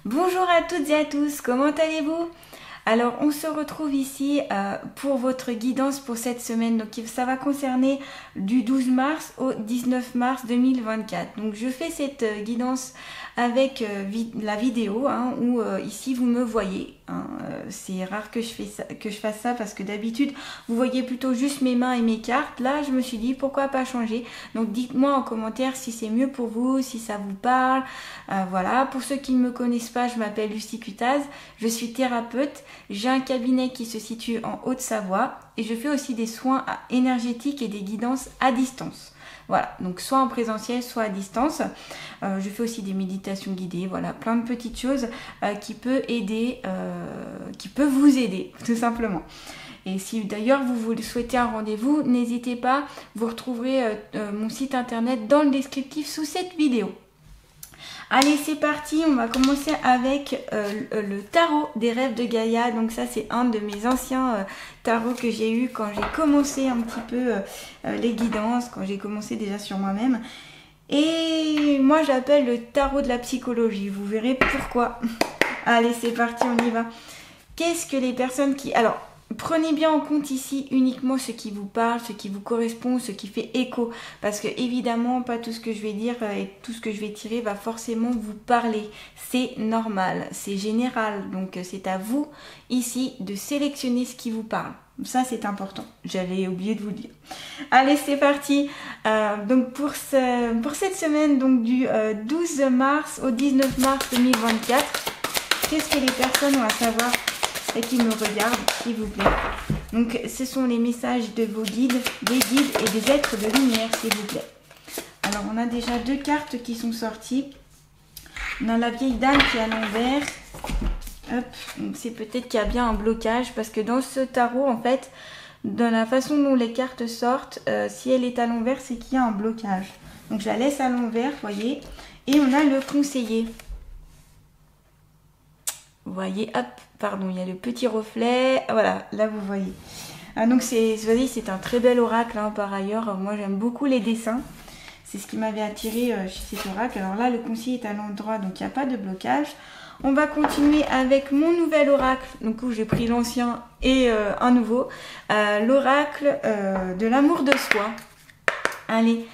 Bonjour à toutes et à tous, comment allez-vous? Alors on se retrouve ici pour votre guidance pour cette semaine. Donc ça va concerner du 12 mars au 19 mars 2024. Donc je fais cette guidance avec la vidéo où ici vous me voyez. C'est rare que je fasse ça parce que d'habitude vous voyez plutôt juste mes mains et mes cartes. Là je me suis dit pourquoi pas changer. Donc dites-moi en commentaire si c'est mieux pour vous, si ça vous parle. Voilà, pour ceux qui ne me connaissent pas, je m'appelle Lucie Cutaz, je suis thérapeute. J'ai un cabinet qui se situe en Haute-Savoie et je fais aussi des soins énergétiques et des guidances à distance. Voilà, donc soit en présentiel, soit à distance. Je fais aussi des méditations guidées, voilà, plein de petites choses qui peuvent vous aider, tout simplement. Et si d'ailleurs vous souhaitez un rendez-vous, n'hésitez pas, vous retrouverez mon site internet dans le descriptif sous cette vidéo. Allez, c'est parti, on va commencer avec le tarot des rêves de Gaïa. Donc ça, c'est un de mes anciens tarots que j'ai eu quand j'ai commencé un petit peu les guidances, quand j'ai commencé déjà sur moi-même. Et moi, j'appelle le tarot de la psychologie. Vous verrez pourquoi. Allez, c'est parti, on y va. Qu'est-ce que les personnes qui... Alors, prenez bien en compte ici uniquement ce qui vous parle, ce qui vous correspond, ce qui fait écho. Parce que évidemment, pas tout ce que je vais dire et tout ce que je vais tirer va forcément vous parler. C'est normal, c'est général. Donc c'est à vous ici de sélectionner ce qui vous parle. Ça c'est important, j'avais oublié de vous le dire. Allez, c'est parti. Donc pour cette semaine, donc du 12 mars au 19 mars 2024, qu'est-ce que les personnes ont à savoir et qui me regardent, s'il vous plaît. Donc, ce sont les messages de vos guides, des guides et des êtres de lumière, s'il vous plaît. Alors, on a déjà deux cartes qui sont sorties. On a la vieille dame qui est à l'envers. Hop, donc c'est peut-être qu'il y a bien un blocage parce que dans ce tarot, en fait, dans la façon dont les cartes sortent, si elle est à l'envers, c'est qu'il y a un blocage. Donc, je la laisse à l'envers, vous voyez. Et on a le conseiller. Vous voyez, hop, pardon, il y a le petit reflet. Voilà, là vous voyez. Donc c'est un très bel oracle par ailleurs. Moi j'aime beaucoup les dessins. C'est ce qui m'avait attiré chez cet oracle. Alors là, le conseiller est à l'endroit, donc il n'y a pas de blocage. On va continuer avec mon nouvel oracle. Donc où j'ai pris l'ancien et un nouveau. L'oracle de l'amour de soi. Allez.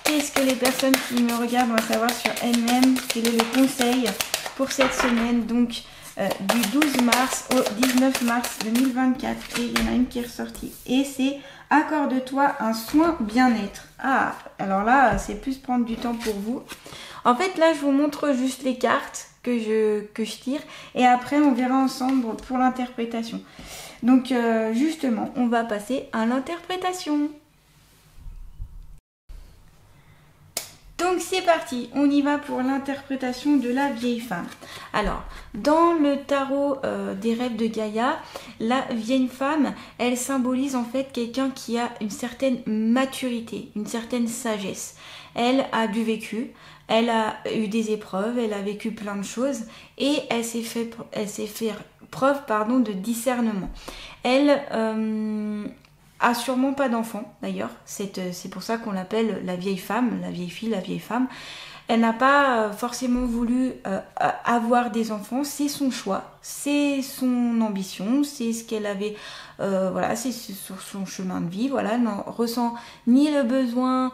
Qu'est-ce que les personnes qui me regardent vont savoir sur elles-mêmes? Quel est le conseil pour cette semaine, donc du 12 mars au 19 mars 2024. Et il y en a une qui est ressortie. Et c'est « Accorde-toi un soin bien-être ». Ah, alors là, c'est plus prendre du temps pour vous. En fait, là, je vous montre juste les cartes que je tire. Et après, on verra ensemble pour l'interprétation. Donc, justement, on va passer à l'interprétation. Donc c'est parti, on y va pour l'interprétation de la vieille femme. Alors, dans le tarot des rêves de Gaïa, la vieille femme, elle symbolise en fait quelqu'un qui a une certaine maturité, une certaine sagesse. Elle a du vécu, elle a eu des épreuves, elle a vécu plein de choses et elle s'est fait preuve de discernement. Elle... a sûrement pas d'enfant d'ailleurs, c'est pour ça qu'on l'appelle la vieille femme, la vieille fille, la vieille femme. Elle n'a pas forcément voulu avoir des enfants, c'est son choix, c'est son ambition, c'est ce qu'elle avait, voilà, c'est sur son chemin de vie, voilà, elle n'en ressent ni le besoin,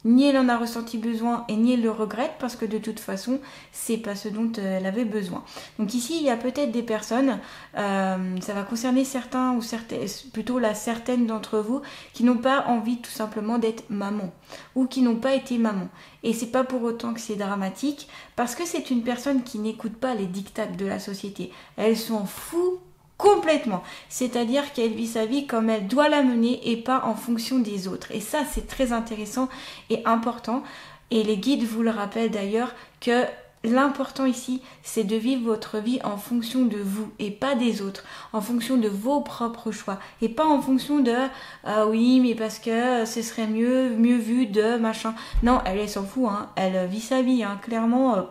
ni elle en a ressenti besoin et ni elle le regrette parce que de toute façon c'est pas ce dont elle avait besoin. Donc ici il y a peut-être des personnes, ça va concerner certains ou certaines d'entre vous qui n'ont pas envie tout simplement d'être maman ou qui n'ont pas été maman. Et c'est pas pour autant que c'est dramatique parce que c'est une personne qui n'écoute pas les diktats de la société. Elle s'en fout complètement, c'est-à-dire qu'elle vit sa vie comme elle doit la mener et pas en fonction des autres. Et ça, c'est très intéressant et important. Et les guides vous le rappellent d'ailleurs que l'important ici, c'est de vivre votre vie en fonction de vous et pas des autres, en fonction de vos propres choix et pas en fonction de « ah oui, mais parce que ce serait mieux vu de machin ». Non, elle s'en fout, elle vit sa vie, clairement,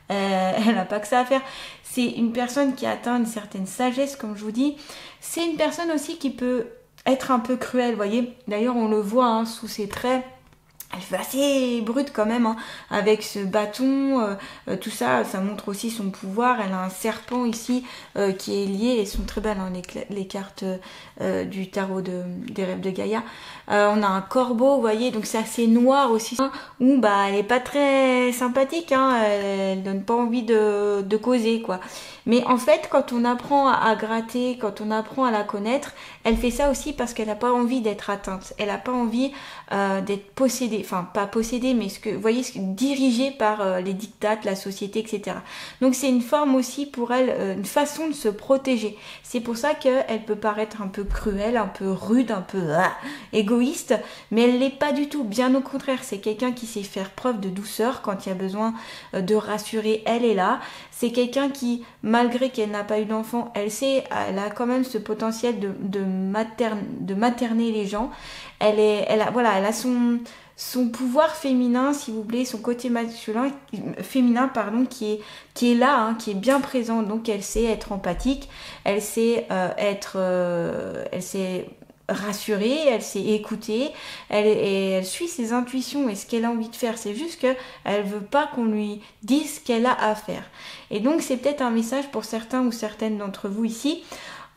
elle n'a pas que ça à faire. C'est une personne qui atteint une certaine sagesse, comme je vous dis. C'est une personne aussi qui peut être un peu cruelle, vous voyez. D'ailleurs, on le voit sous ses traits. Elle fait assez brute quand même, hein, avec ce bâton, tout ça, ça montre aussi son pouvoir. Elle a un serpent ici qui est lié, elles sont très belles, hein, les cartes du tarot des rêves de Gaïa. On a un corbeau, vous voyez, donc c'est assez noir aussi, hein, où bah, elle est pas très sympathique, hein, elle donne pas envie de causer, quoi. Mais en fait, quand on apprend à gratter, quand on apprend à la connaître, elle fait ça aussi parce qu'elle n'a pas envie d'être atteinte. Elle n'a pas envie d'être possédée, enfin pas possédée, mais vous voyez, dirigée par les dictates, la société, etc. Donc c'est une forme aussi pour elle, une façon de se protéger. C'est pour ça qu'elle peut paraître un peu cruelle, un peu rude, un peu égoïste, mais elle l'est pas du tout. Bien au contraire, c'est quelqu'un qui sait faire preuve de douceur quand il y a besoin de rassurer. Elle est là. C'est quelqu'un qui, malgré qu'elle n'a pas eu d'enfant, elle a quand même ce potentiel de materner les gens. Elle a son pouvoir féminin, si vous voulez, son côté féminin, pardon, qui est là, hein, qui est bien présent. Donc elle sait être empathique, elle sait elle sait rassurer, elle sait écouter, elle suit ses intuitions et ce qu'elle a envie de faire. C'est juste qu'elle veut pas qu'on lui dise ce qu'elle a à faire. Et donc c'est peut-être un message pour certains ou certaines d'entre vous ici,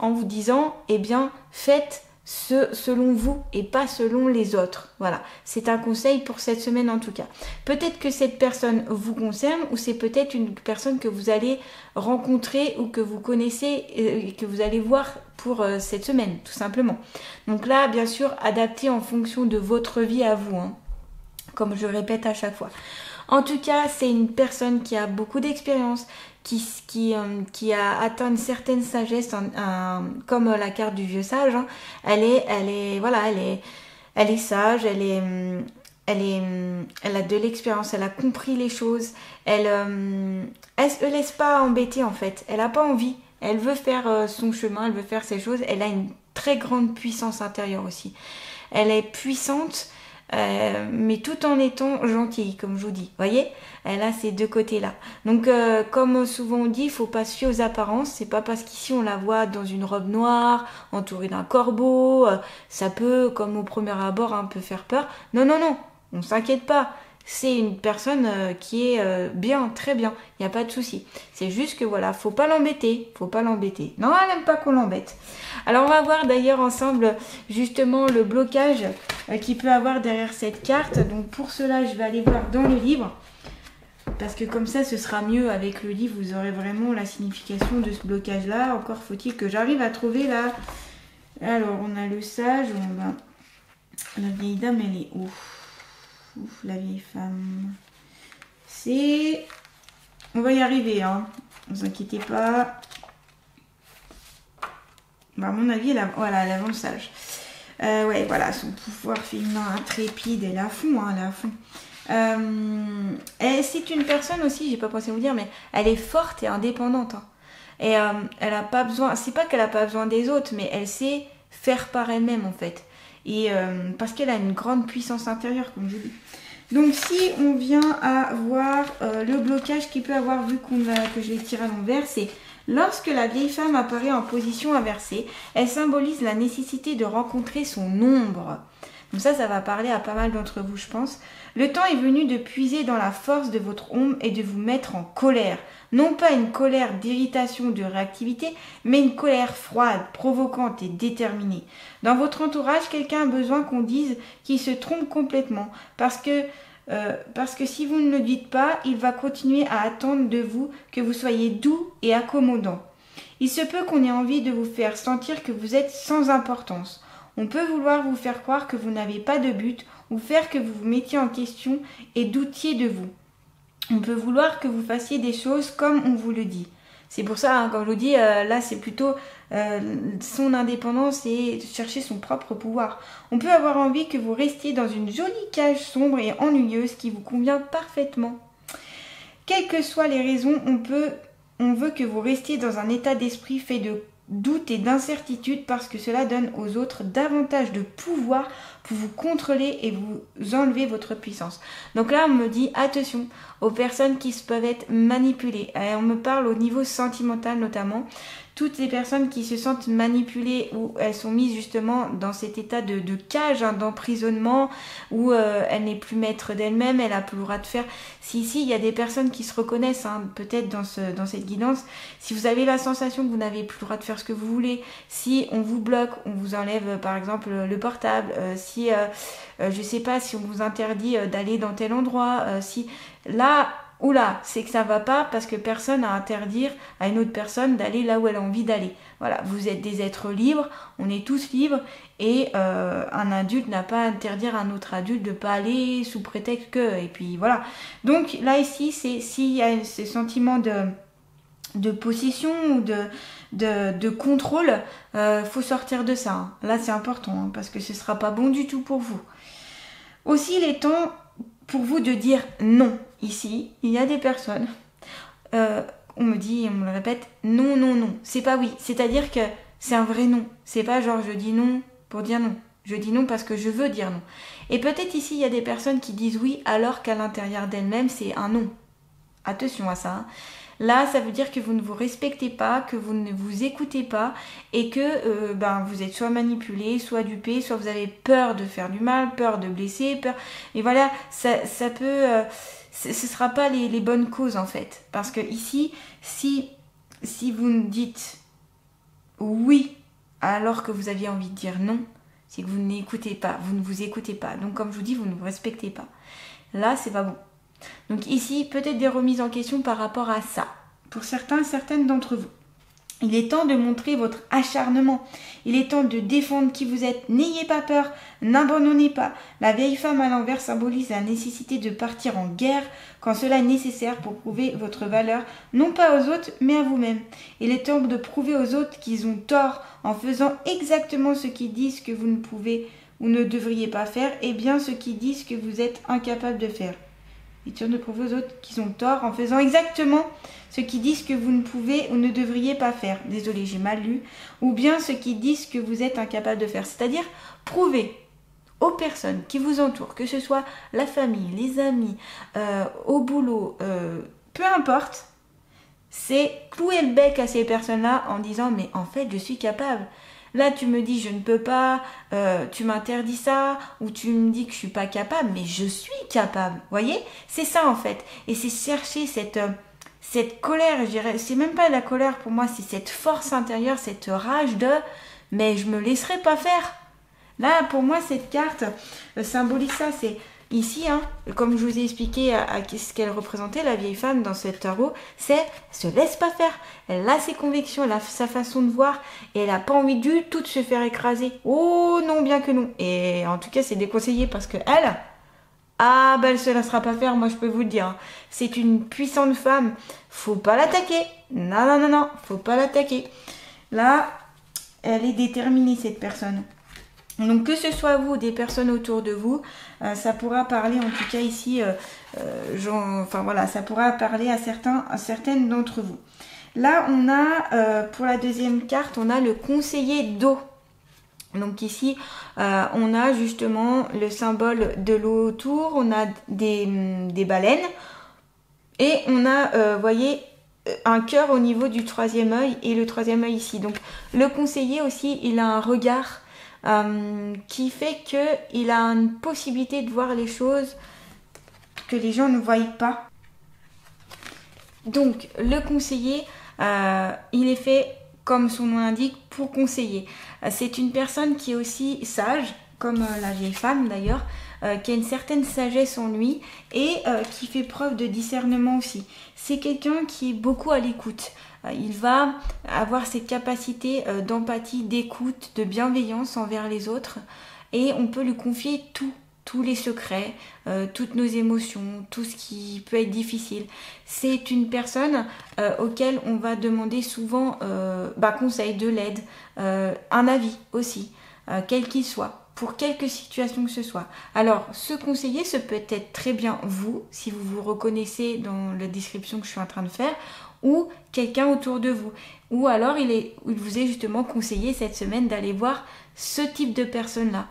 en vous disant, eh bien, faites selon vous et pas selon les autres. Voilà, c'est un conseil pour cette semaine en tout cas. Peut-être que cette personne vous concerne ou c'est peut-être une personne que vous allez rencontrer ou que vous connaissez et que vous allez voir pour cette semaine, tout simplement. Donc là, bien sûr, adapté en fonction de votre vie à vous, hein, comme je répète à chaque fois. En tout cas, c'est une personne qui a beaucoup d'expérience, qui a atteint une certaine sagesse, comme la carte du vieux sage. Hein. Elle est sage, elle a de l'expérience, elle a compris les choses. Elle se laisse pas embêter en fait. Elle a pas envie. Elle veut faire son chemin, elle veut faire ses choses. Elle a une très grande puissance intérieure aussi. Elle est puissante. Mais tout en étant gentille, comme je vous dis, voyez, elle a ces deux côtés-là. Donc, comme souvent on dit, il faut pas se fier aux apparences. C'est pas parce qu'ici on la voit dans une robe noire, entourée d'un corbeau, ça peut, comme au premier abord, un peu faire peur. Non, on s'inquiète pas. C'est une personne qui est bien, très bien. Il n'y a pas de souci. C'est juste que voilà, faut pas l'embêter. Non, elle n'aime pas qu'on l'embête. Alors on va voir d'ailleurs ensemble justement le blocage qu'il peut avoir derrière cette carte. Donc pour cela, je vais aller voir dans le livre. Parce que comme ça, ce sera mieux avec le livre. Vous aurez vraiment la signification de ce blocage-là. Encore faut-il que j'arrive à trouver là. Alors on a le sage. La vieille dame, elle est où? Ouf, la vieille femme. On va y arriver, hein. Ne vous inquiétez pas. Bah, à mon avis, elle avance sage. Ouais, voilà, son pouvoir féminin intrépide, elle est à fond, hein, elle est à fond. C'est une personne aussi, j'ai pas pensé vous dire, mais elle est forte et indépendante. Hein. Et elle a pas besoin, c'est pas qu'elle a pas besoin des autres, mais elle sait faire par elle-même en fait. Et parce qu'elle a une grande puissance intérieure, comme je dis. Donc si on vient à voir le blocage qu'il peut avoir, vu que je l'ai tiré à l'envers, c'est lorsque la vieille femme apparaît en position inversée, elle symbolise la nécessité de rencontrer son ombre. Donc ça va parler à pas mal d'entre vous, je pense. Le temps est venu de puiser dans la force de votre ombre et de vous mettre en colère. Non pas une colère d'irritation, de réactivité, mais une colère froide, provocante et déterminée. Dans votre entourage, quelqu'un a besoin qu'on dise qu'il se trompe complètement. Parce que si vous ne le dites pas, il va continuer à attendre de vous que vous soyez doux et accommodant. Il se peut qu'on ait envie de vous faire sentir que vous êtes sans importance. On peut vouloir vous faire croire que vous n'avez pas de but ou faire que vous vous mettiez en question et doutiez de vous. On peut vouloir que vous fassiez des choses comme on vous le dit. C'est pour ça, hein, comme je vous dis, là c'est plutôt son indépendance et chercher son propre pouvoir. On peut avoir envie que vous restiez dans une jolie cage sombre et ennuyeuse qui vous convient parfaitement. Quelles que soient les raisons, on veut que vous restiez dans un état d'esprit fait de doute et d'incertitude parce que cela donne aux autres davantage de pouvoir pour vous contrôler et vous enlever votre puissance. Donc là, on me dit attention aux personnes qui peuvent être manipulées. Et on me parle au niveau sentimental notamment. Toutes les personnes qui se sentent manipulées ou elles sont mises justement dans cet état de cage, hein, d'emprisonnement, où elle n'est plus maître d'elle-même, elle n'a plus le droit de faire. Si ici, il y a des personnes qui se reconnaissent, hein, peut-être dans cette guidance, si vous avez la sensation que vous n'avez plus le droit de faire ce que vous voulez, si on vous bloque, on vous enlève par exemple le portable, si, je sais pas, si on vous interdit d'aller dans tel endroit, si là... Oula, c'est que ça va pas parce que personne n'a à interdire à une autre personne d'aller là où elle a envie d'aller. Voilà, vous êtes des êtres libres, on est tous libres et un adulte n'a pas à interdire à un autre adulte de pas aller sous prétexte que... Et puis voilà. Donc là ici, c'est s'il y a ce sentiment de possession ou de contrôle, faut sortir de ça. Hein. Là c'est important hein, parce que ce sera pas bon du tout pour vous. Aussi, il est temps pour vous de dire non. Ici, il y a des personnes, on me dit, on me le répète, non, non, non, c'est pas oui. C'est-à-dire que c'est un vrai non. C'est pas genre je dis non pour dire non. Je dis non parce que je veux dire non. Et peut-être ici, il y a des personnes qui disent oui alors qu'à l'intérieur d'elles-mêmes, c'est un non. Attention à ça. Hein. Là, ça veut dire que vous ne vous respectez pas, que vous ne vous écoutez pas et que vous êtes soit manipulé, soit dupé, soit vous avez peur de faire du mal, peur de blesser, peur... Et voilà, ça peut... ce ne sera pas les bonnes causes en fait. Parce que ici, si vous me dites oui alors que vous aviez envie de dire non, c'est que vous n'écoutez pas, vous ne vous écoutez pas. Donc comme je vous dis, vous ne vous respectez pas. Là, c'est pas bon. Donc ici, peut-être des remises en question par rapport à ça. Pour certaines d'entre vous. Il est temps de montrer votre acharnement. Il est temps de défendre qui vous êtes. N'ayez pas peur, n'abandonnez pas. La vieille femme à l'envers symbolise la nécessité de partir en guerre quand cela est nécessaire pour prouver votre valeur, non pas aux autres, mais à vous-même. Il est temps de prouver aux autres qu'ils ont tort en faisant exactement ce qu'ils disent que vous ne pouvez ou ne devriez pas faire, et bien ce qu'ils disent que vous êtes incapable de faire. Il est temps de prouver aux autres qu'ils ont tort en faisant exactement ce qu'ils disent que vous ne pouvez ou ne devriez pas faire. Désolé, j'ai mal lu. Ou bien ce qu'ils disent que vous êtes incapable de faire. C'est-à-dire prouver aux personnes qui vous entourent, que ce soit la famille, les amis, au boulot, peu importe, c'est clouer le bec à ces personnes-là en disant « mais en fait, je suis capable ». Là, tu me dis « je ne peux pas », tu m'interdis ça, ou tu me dis que je ne suis pas capable, mais je suis capable. Vous voyez ? C'est ça en fait. Et c'est chercher cette colère, je dirais, c'est même pas la colère pour moi, c'est cette force intérieure, cette rage de « mais je me laisserai pas faire ». Là, pour moi, cette carte symbolise ça, c'est ici, hein, comme je vous ai expliqué à ce qu'elle représentait, la vieille femme dans cette tarot, c'est « se laisse pas faire ». Elle a ses convictions, elle a sa façon de voir et elle n'a pas envie du tout de se faire écraser. Oh non, bien que non. Et en tout cas, c'est déconseillé parce que elle ne se laissera pas faire, moi je peux vous le dire. Hein. C'est une puissante femme, faut pas l'attaquer. Non, non, non, non, faut pas l'attaquer. Là, elle est déterminée cette personne. Donc que ce soit vous ou des personnes autour de vous, ça pourra parler en tout cas ici, ça pourra parler à certaines d'entre vous. Là on a, pour la deuxième carte, on a le conseiller d'eau. Donc ici, on a justement le symbole de l'eau autour, on a des baleines et on a, voyez, un cœur au niveau du troisième œil et le troisième œil ici. Donc le conseiller aussi, il a un regard qui fait qu'il a une possibilité de voir les choses que les gens ne voient pas. Donc le conseiller, il est fait comme son nom l'indique pour conseiller. C'est une personne qui est aussi sage, comme la vieille femme d'ailleurs, qui a une certaine sagesse en lui et qui fait preuve de discernement aussi. C'est quelqu'un qui est beaucoup à l'écoute. Il va avoir cette capacité d'empathie, d'écoute, de bienveillance envers les autres et on peut lui confier tous les secrets, toutes nos émotions, tout ce qui peut être difficile. C'est une personne auquel on va demander souvent conseil, de l'aide, un avis aussi, quel qu'il soit, pour quelque situation que ce soit. Alors, ce conseiller, ce peut être très bien vous, si vous vous reconnaissez dans la description que je suis en train de faire, ou quelqu'un autour de vous. Ou alors, il vous est justement conseillé cette semaine d'aller voir ce type de personne-là.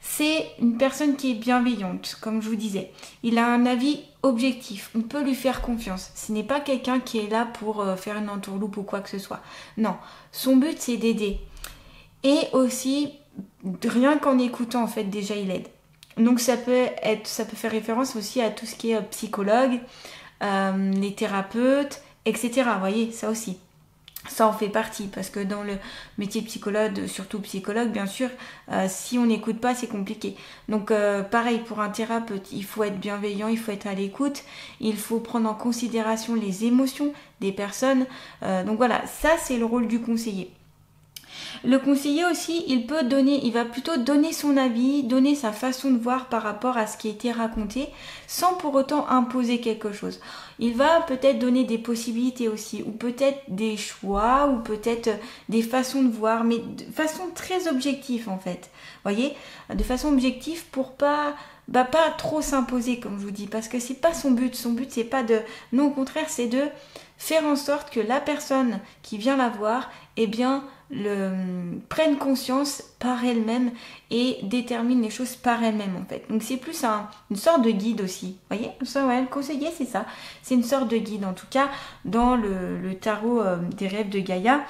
c'est une personne qui est bienveillante, comme je vous disais. Il a un avis objectif, on peut lui faire confiance. Ce n'est pas quelqu'un qui est là pour faire une entourloupe ou quoi que ce soit. Non, son but c'est d'aider. Et aussi, rien qu'en écoutant, en fait, déjà il aide. Donc ça peut faire référence aussi à tout ce qui est psychologue, les thérapeutes, etc. Vous voyez, ça aussi. Ça en fait partie, parce que dans le métier de psychologue, surtout psychologue, bien sûr, si on n'écoute pas, c'est compliqué. Donc pareil, pour un thérapeute, il faut être bienveillant, il faut être à l'écoute, il faut prendre en considération les émotions des personnes. Donc voilà, ça c'est le rôle du conseiller. Le conseiller aussi, il va plutôt donner son avis, donner sa façon de voir par rapport à ce qui a été raconté, sans pour autant imposer quelque chose. Il va peut-être donner des possibilités aussi, ou peut-être des choix, ou peut-être des façons de voir, mais de façon très objective en fait. Voyez, de façon objective pour pas trop s'imposer comme je vous dis, parce que c'est pas son but. Son but c'est pas de, non au contraire c'est de faire en sorte que la personne qui vient la voir, eh bien prenne conscience par elle-même et détermine les choses par elle-même en fait. Donc c'est plus une sorte de guide aussi. Vous voyez, ça, ouais, le conseiller c'est ça. C'est une sorte de guide en tout cas dans le tarot des rêves de Gaïa.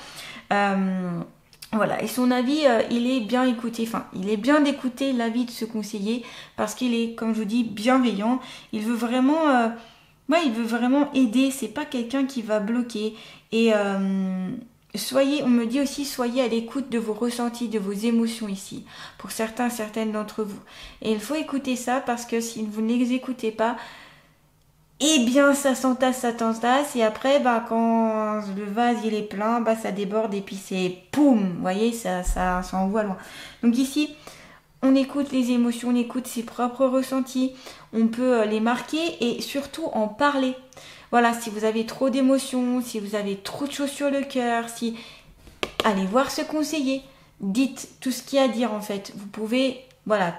Voilà, et son avis, il est bien écouté, il est bien d'écouter l'avis de ce conseiller parce qu'il est, comme je vous dis, bienveillant. Il veut vraiment, il veut vraiment aider, c'est pas quelqu'un qui va bloquer. Et on me dit aussi, soyez à l'écoute de vos ressentis, de vos émotions ici, pour certaines d'entre vous. Et il faut écouter ça parce que si vous ne les écoutez pas, eh bien ça s'entasse, et après quand le vase il est plein, ça déborde et puis c'est poum, vous voyez, ça envoie loin. Donc ici, on écoute les émotions, on écoute ses propres ressentis, on peut les marquer et surtout en parler. Voilà, si vous avez trop d'émotions, si vous avez trop de choses sur le cœur, allez voir ce conseiller, dites tout ce qu'il y a à dire en fait. Vous pouvez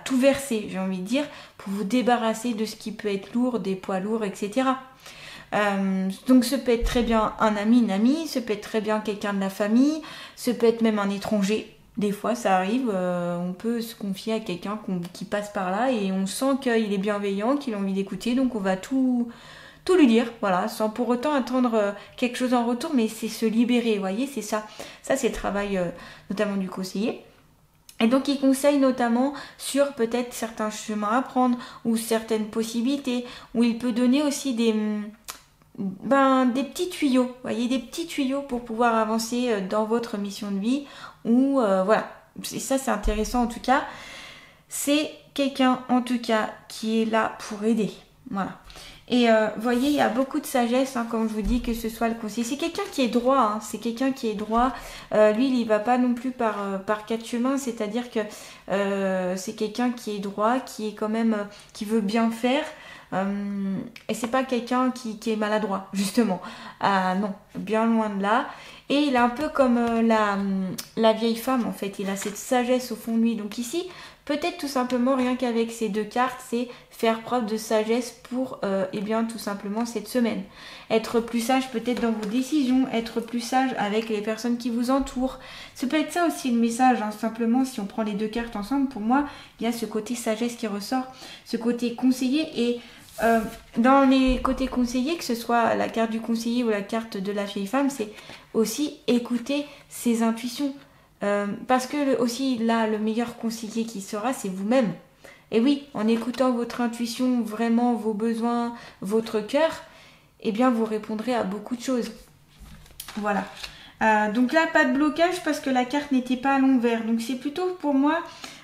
tout verser, j'ai envie de dire, pour vous débarrasser de ce qui peut être lourd, des poids lourds, etc. Donc ce peut être très bien un ami, une amie, ce peut être très bien quelqu'un de la famille, ce peut être même un étranger. Des fois ça arrive, on peut se confier à quelqu'un qui passe par là et on sent qu'il est bienveillant, qu'il a envie d'écouter, donc on va tout lui dire, voilà, sans pour autant attendre quelque chose en retour, mais c'est se libérer, vous voyez, c'est ça. Ça c'est le travail notamment du conseiller. Et donc il conseille notamment sur peut-être certains chemins à prendre ou certaines possibilités, où il peut donner aussi des petits tuyaux, vous voyez, des petits tuyaux pour pouvoir avancer dans votre mission de vie, ou voilà, et ça c'est intéressant en tout cas, c'est quelqu'un en tout cas qui est là pour aider, voilà. Et vous voyez, il y a beaucoup de sagesse, comme je vous dis, que ce soit le conseiller. C'est quelqu'un qui est droit, c'est quelqu'un qui est droit. Lui, il y va pas non plus par quatre chemins, c'est-à-dire que c'est quelqu'un qui est droit, qui est quand même, qui veut bien faire. Et c'est pas quelqu'un qui est maladroit, justement. Non, bien loin de là. Et il est un peu comme la vieille femme, en fait. Il a cette sagesse au fond de lui. Donc ici, peut-être tout simplement, rien qu'avec ces deux cartes, c'est faire preuve de sagesse pour, tout simplement, cette semaine. Être plus sage peut-être dans vos décisions, être plus sage avec les personnes qui vous entourent. Ça peut être ça aussi le message, simplement, si on prend les deux cartes ensemble, pour moi, il y a ce côté sagesse qui ressort, ce côté conseiller. Et dans les côtés conseillers, que ce soit la carte du conseiller ou la carte de la vieille femme, c'est aussi écouter ses intuitions. Parce que aussi là, le meilleur conseiller qui sera, c'est vous-même. Et oui, en écoutant votre intuition, vraiment vos besoins, votre cœur, eh bien vous répondrez à beaucoup de choses. Voilà. Donc là, pas de blocage parce que la carte n'était pas à l'envers. Donc c'est plutôt pour moi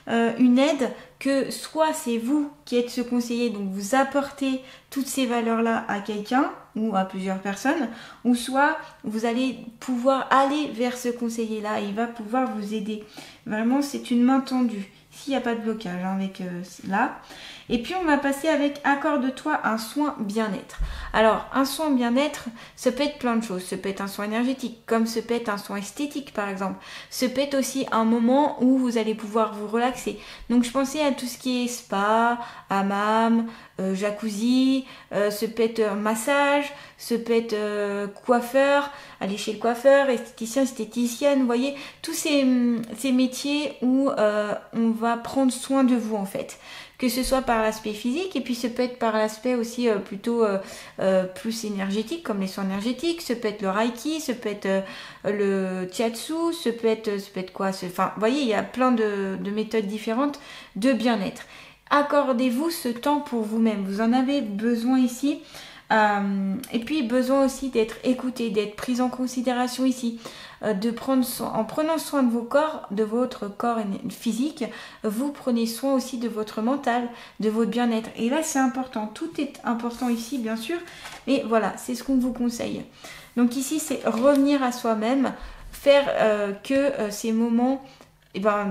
une aide que soit c'est vous qui êtes ce conseiller, donc vous apportez toutes ces valeurs-là à quelqu'un ou à plusieurs personnes, ou soit vous allez pouvoir aller vers ce conseiller-là et il va pouvoir vous aider. Vraiment, c'est une main tendue. S'il n'y a pas de blocage avec là. Et puis on va passer avec accorde-toi un soin bien-être. Alors un soin bien-être, ça peut être plein de choses. Ça peut être un soin énergétique, comme ça peut être un soin esthétique par exemple. Ça peut être aussi un moment où vous allez pouvoir vous relaxer. Donc je pensais à tout ce qui est spa, hammam, jacuzzi, ça peut être massage, ça peut être coiffeur, aller chez le coiffeur, esthéticien, esthéticienne, vous voyez, tous ces métiers où on va prendre soin de vous en fait. Que ce soit par l'aspect physique et puis ça peut être par l'aspect aussi plutôt plus énergétique comme les soins énergétiques, ça peut être le reiki, ça peut être le shiatsu, ça peut être quoi, enfin vous voyez il y a plein de méthodes différentes de bien-être. Accordez-vous ce temps pour vous-même, vous en avez besoin ici. Et puis besoin aussi d'être écouté, d'être pris en considération ici, en prenant soin de vos corps, de votre corps physique, vous prenez soin aussi de votre mental, de votre bien-être. Et là c'est important, tout est important ici bien sûr, mais voilà, c'est ce qu'on vous conseille. Donc ici c'est revenir à soi-même, faire que ces moments,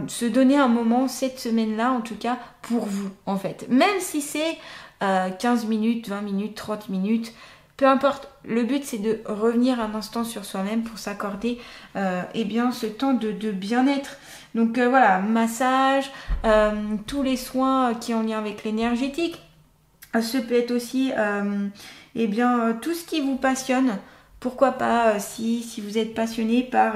se donner un moment cette semaine-là en tout cas pour vous en fait, même si c'est 15 minutes, 20 minutes, 30 minutes, peu importe. Le but c'est de revenir un instant sur soi-même pour s'accorder ce temps de bien-être. Donc voilà, massage, tous les soins qui ont lien avec l'énergétique. Ce peut être aussi tout ce qui vous passionne. Pourquoi pas si vous êtes passionné par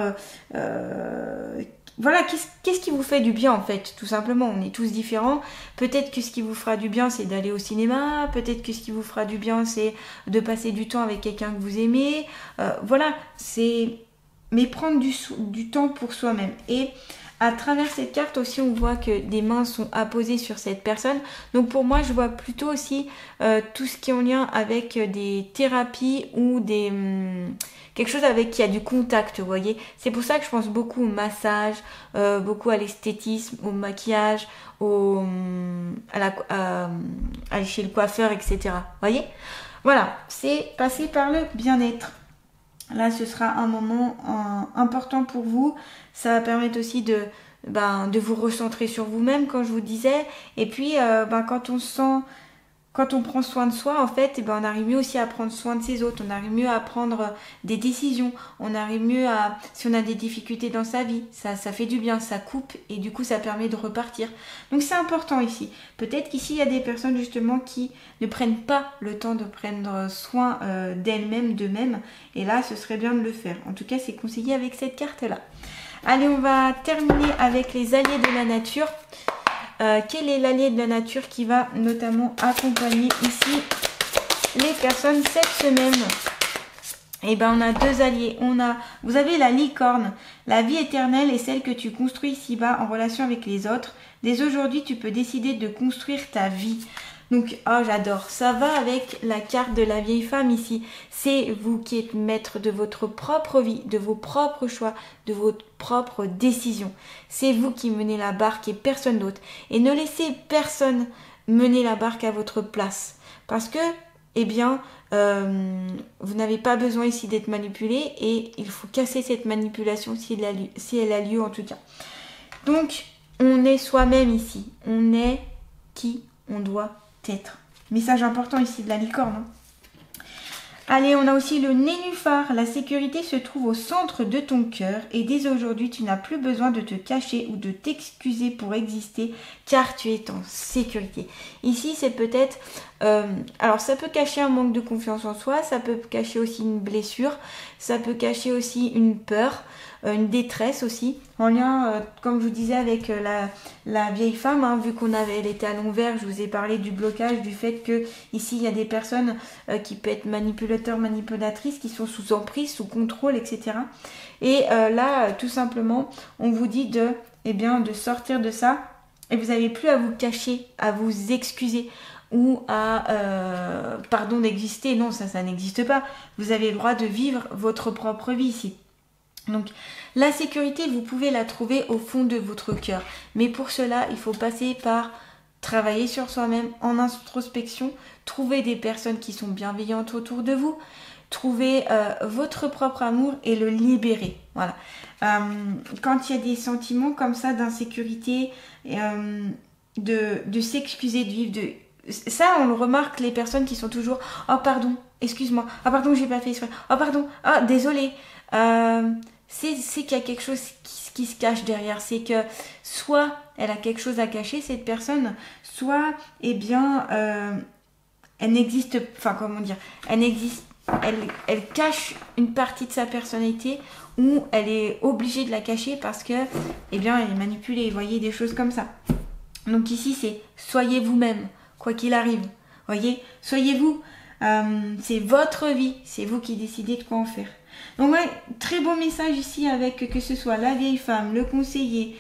voilà, qu'est-ce qui vous fait du bien en fait, tout simplement, on est tous différents. Peut-être que ce qui vous fera du bien c'est d'aller au cinéma, peut-être que ce qui vous fera du bien c'est de passer du temps avec quelqu'un que vous aimez. Voilà, mais prendre du temps pour soi-même. Et à travers cette carte aussi on voit que des mains sont apposées sur cette personne. Donc pour moi je vois plutôt aussi tout ce qui est en lien avec des thérapies ou quelque chose avec qui a du contact, vous voyez. C'est pour ça que je pense beaucoup au massage, beaucoup à l'esthétisme, au maquillage, aller chez le coiffeur, etc. Vous voyez. Voilà, c'est passer par le bien-être. Là, ce sera un moment important pour vous. Ça va permettre aussi de vous recentrer sur vous-même, comme je vous disais. Et puis, quand on prend soin de soi, en fait, on arrive mieux aussi à prendre soin de ses autres. On arrive mieux à prendre des décisions. On arrive mieux si on a des difficultés dans sa vie, ça fait du bien, ça coupe et du coup, ça permet de repartir. Donc, c'est important ici. Peut-être qu'ici, il y a des personnes justement qui ne prennent pas le temps de prendre soin d'elles-mêmes, d'eux-mêmes. Et là, ce serait bien de le faire. En tout cas, c'est conseillé avec cette carte-là. Allez, on va terminer avec les alliés de la nature. Quel est l'allié de la nature qui va notamment accompagner ici les personnes cette semaine? On a deux alliés. Vous avez la licorne. La vie éternelle est celle que tu construis ici-bas en relation avec les autres. Dès aujourd'hui, tu peux décider de construire ta vie. Donc, j'adore. Ça va avec la carte de la vieille femme ici. C'est vous qui êtes maître de votre propre vie, de vos propres choix, de vos propres décisions. C'est vous qui menez la barque et personne d'autre. Et ne laissez personne mener la barque à votre place. Parce que, vous n'avez pas besoin ici d'être manipulé et il faut casser cette manipulation si elle a lieu en tout cas. Donc, on est soi-même ici. On est qui on doit être. Message important ici de la licorne. Hein. Allez, on a aussi le nénuphar. La sécurité se trouve au centre de ton cœur et dès aujourd'hui, tu n'as plus besoin de te cacher ou de t'excuser pour exister car tu es en sécurité. Ici, c'est peut-être... alors, ça peut cacher un manque de confiance en soi, ça peut cacher aussi une blessure, ça peut cacher aussi une peur, une détresse aussi, en lien, comme je vous disais, avec la vieille femme, hein, vu elle était à l'envers, je vous ai parlé du blocage, du fait que ici il y a des personnes qui peuvent être manipulateurs, manipulatrices, qui sont sous emprise, sous contrôle, etc. Et là, tout simplement, on vous dit de sortir de ça, et vous n'avez plus à vous cacher, à vous excuser, ou d'exister. Non, ça n'existe pas. Vous avez le droit de vivre votre propre vie ici. Donc, la sécurité, vous pouvez la trouver au fond de votre cœur. Mais pour cela, il faut passer par travailler sur soi-même en introspection, trouver des personnes qui sont bienveillantes autour de vous, trouver votre propre amour et le libérer. Voilà. Quand il y a des sentiments comme ça d'insécurité, de s'excuser de vivre, ça, on le remarque, les personnes qui sont toujours « Oh, pardon, excuse-moi. Oh, pardon, j'ai pas fait exprès. Oh, pardon. Oh, désolé. » C'est qu'il y a quelque chose qui se cache derrière. C'est que soit elle a quelque chose à cacher, cette personne, soit, elle n'existe, enfin comment dire, elle n'existe, elle cache une partie de sa personnalité ou elle est obligée de la cacher parce que, eh bien, elle est manipulée, vous voyez, des choses comme ça. Donc ici, c'est soyez vous-même, quoi qu'il arrive, voyez, soyez vous, c'est votre vie, c'est vous qui décidez de quoi en faire. Donc ouais, très beau message ici avec que ce soit la vieille femme, le conseiller,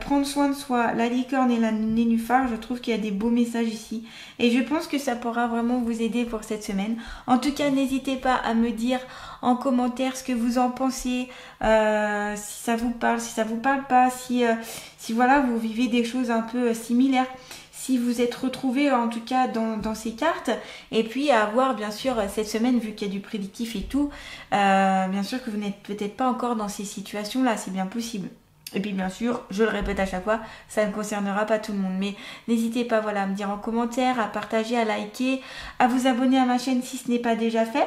prendre soin de soi, la licorne et la nénuphar. Je trouve qu'il y a des beaux messages ici et je pense que ça pourra vraiment vous aider pour cette semaine. En tout cas, n'hésitez pas à me dire en commentaire ce que vous en pensez, si ça vous parle, si ça vous parle pas, si voilà, vous vivez des choses un peu similaires. Si vous êtes retrouvés en tout cas dans ces cartes, et puis à voir bien sûr cette semaine, vu qu'il y a du prédictif et tout, bien sûr que vous n'êtes peut-être pas encore dans ces situations-là, c'est bien possible. Et puis bien sûr, je le répète à chaque fois, ça ne concernera pas tout le monde. Mais n'hésitez pas voilà, à me dire en commentaire, à partager, à liker, à vous abonner à ma chaîne si ce n'est pas déjà fait.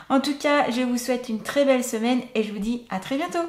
En tout cas, je vous souhaite une très belle semaine et je vous dis à très bientôt.